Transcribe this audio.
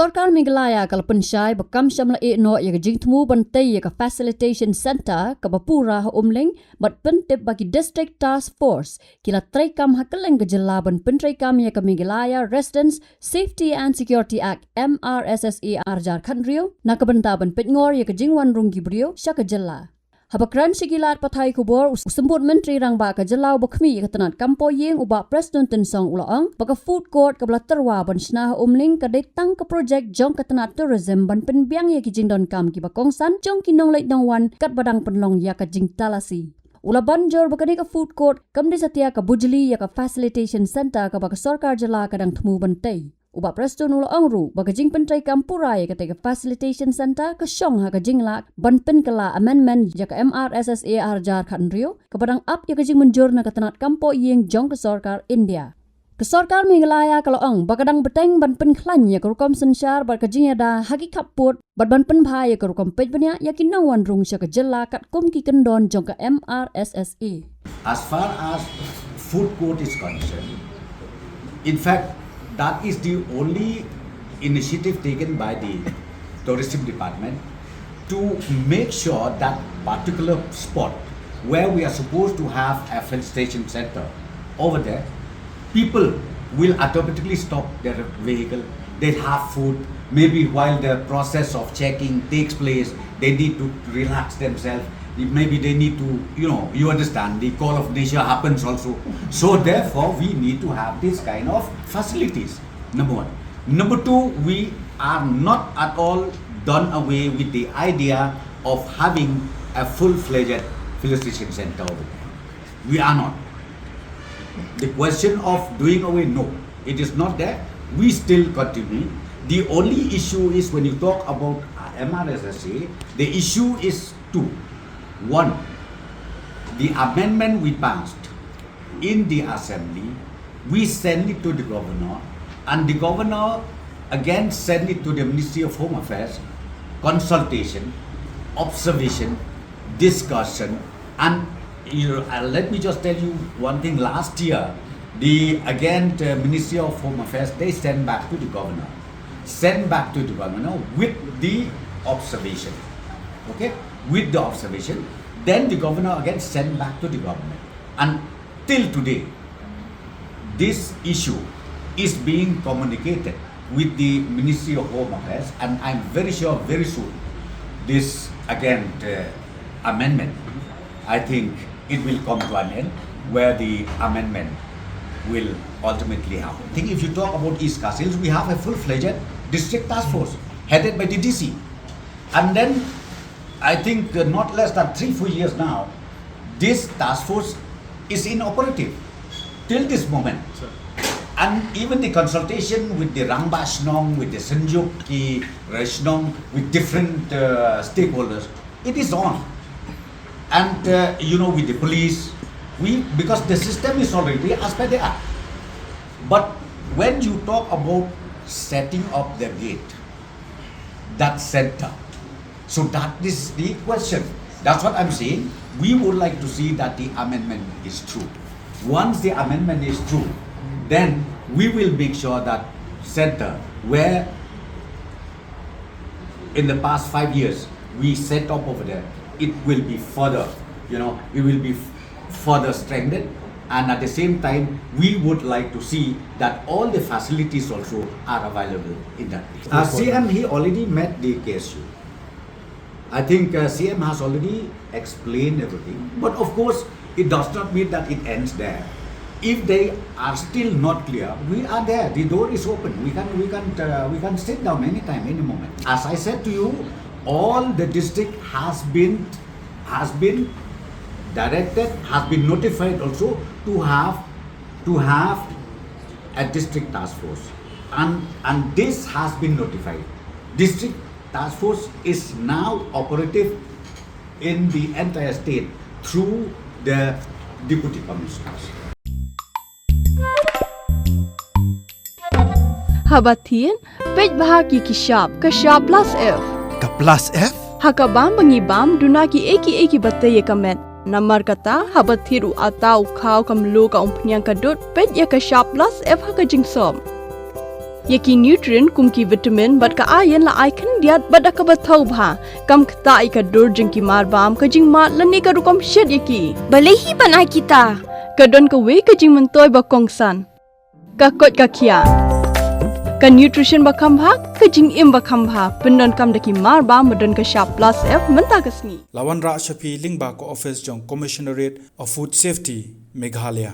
Sarkar Meghalaya kal pensyai bekam syamla no ya Jingthmu bantai ya Facilitation Center ka Bapura Umling bat pentip bagi District Task Force kila Treikam hakeleng ke jelaban Treikam ya Meghalaya Residents Safety and Security Act MRSSA arjar Kyrwoh na kebentaban petngor ya Jingwan rung gibrio sya ke jela. Habakran sigilat pathai kubor usembut menteri rang ba ka jelau bakmi ka tanat kampo yeng uba Presiden Tensong ulaang baka food court ka blaterwa ban snah Umling ka detang ka projek jong ka tanat tourism ban penbiang ya ki jingdon kam ki bakongsan jong kinong lait dongwan kat badang penlong ya ka jingtalasi. Ula banjor bakani ka food court kam di satia ka bujli ya ka Facilitation Center ka baka Sarkar jela kadang temu bantai. Uba Presiden ulaang ru baka jing Treikam purai ka tega Facilitation Center ka syong ha ka jinglak ban penkala amendment ya ka MRSSA arjar Kyrwoh ka badang up ya ka jing menjur na ka tanat kampo yeng jong ka Sarkar India. Ka Sarkar Meghalaya kalaang bakadang beteng ban penklan ya ka rukom sensyar bat ka jing ada hagi kaput bat ban penbhai ya ka rukom pej banya ya kinang wan rung sya ka jela kat kum ki kendon jong ka MRSSA. As far as food court is concerned, in fact, that is the only initiative taken by the tourism department to make sure that particular spot where we are supposed to have a facilitation center over there, people will automatically stop their vehicle, they have food, maybe while the process of checking takes place, they need to relax themselves. Maybe they need to, you understand, the call of nature happens also. So therefore, we need to have this kind of facilities, number one. Number two, we are not at all done away with the idea of having a full-fledged facilitation center over there. We are not. The question of doing away, no, it is not there. We still continue. The only issue is when you talk about MRSSA, the issue is two. One, the amendment we passed in the assembly, we send it to the governor, and the governor again send it to the Ministry of Home Affairs, consultation, observation, discussion, and let me just tell you one thing. Last year, the Ministry of Home Affairs, they send back to the governor with the observation. Okay, with the observation, then the governor again sent back to the government, and till today this issue is being communicated with the Ministry of Home Affairs, and I'm very sure very soon this amendment, I think it will come to an end where the amendment will ultimately happen. I think if you talk about East Castles, we have a full-fledged district task force headed by the DC, and then I think not less than 3-4 years now, this task force is inoperative till this moment. Sure. And even the consultation with the Rangba Shnong, with the Senjuk Ki Reshnong, with different stakeholders, it is on. And with the police, because the system is already as per the act. But when you talk about setting up the gate, that center, so that is the question. That's what I'm saying. We would like to see that the amendment is true. Once the amendment is true, then we will make sure that center where in the past 5 years we set up over there, it will be further, it will be further strengthened. And at the same time, we would like to see that all the facilities also are available in that place. CM, he already met the KSU. I think CM has already explained everything, but of course it does not mean that it ends there. If they are still not clear, we are there. The door is open. We can sit down anytime, any moment. As I said to you, all the district has been directed, has been notified also to have a district task force, and this has been notified. District task force is now operative in the entire state through the deputy commissioners. Habatin, pej bahagi kishab, kashab plus F. Ka plus F? Hakabam bangibam dunaki eki bataye kamet. Namar kata habathiru atau kau kamlu ka umpnyang kadut pej ya kashab plus F haka jingsom. Yaki nutrient kumki vitamin bat ka ayan la icon diat bat ka bathau bha kam khta ika dur jingki mar bam ka jing mat lani ka rukom shed yaki Balehi banai kita. ka don ka we ka jing mentoy ba kongsan ka kot ka khia ka nutrition ba kham bha ka jing im ba kham bha pendon kam daki mar bam madon ka sharp plus f menta kasni Lawan Ra Shafi Lingba ko office jong Commissionerate of Food Safety Meghalaya